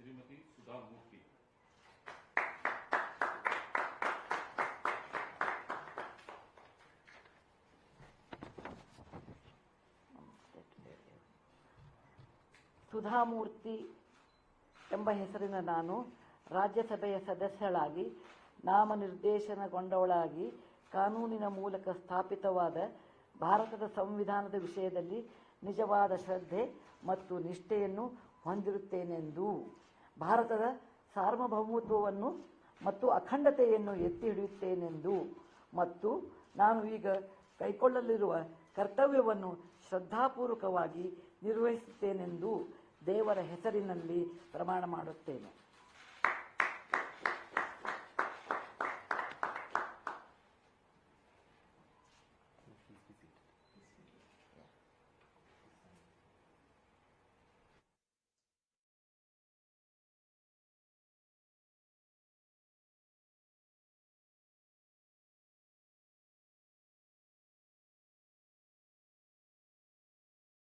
ಶ್ರೀಮತಿ ಸುಧಾ ಮೂರ್ತಿ. ಸುಧಾಮೂರ್ತಿ ಎಂಬ ಹೆಸರಿನ ನಾನು ರಾಜ್ಯಸಭೆಯ ಸದಸ್ಯಳಾಗಿ ನಾಮನಿರ್ದೇಶನಗೊಂಡವಳಾಗಿ ಕಾನೂನಿನ ಮೂಲಕ ಸ್ಥಾಪಿತವಾದ ಭಾರತದ ಸಂವಿಧಾನದ ವಿಷಯದಲ್ಲಿ ನಿಜವಾದ ಶ್ರದ್ಧೆ ಮತ್ತು ನಿಷ್ಠೆಯನ್ನು ಹೊಂದಿರುತ್ತೇನೆಂದು, ಭಾರತದ ಸಾರ್ವಭೌಮತ್ವವನ್ನು ಮತ್ತು ಅಖಂಡತೆಯನ್ನು ಎತ್ತಿ ಹಿಡಿಯುತ್ತೇನೆಂದು ಮತ್ತು ನಾನು ಈಗ ಕೈಗೊಳ್ಳಲಿರುವ ಕರ್ತವ್ಯವನ್ನು ಶ್ರದ್ಧಾಪೂರ್ವಕವಾಗಿ ನಿರ್ವಹಿಸುತ್ತೇನೆಂದು ದೇವರ ಹೆಸರಿನಲ್ಲಿ ಪ್ರಮಾಣ ಮಾಡುತ್ತೇನೆ.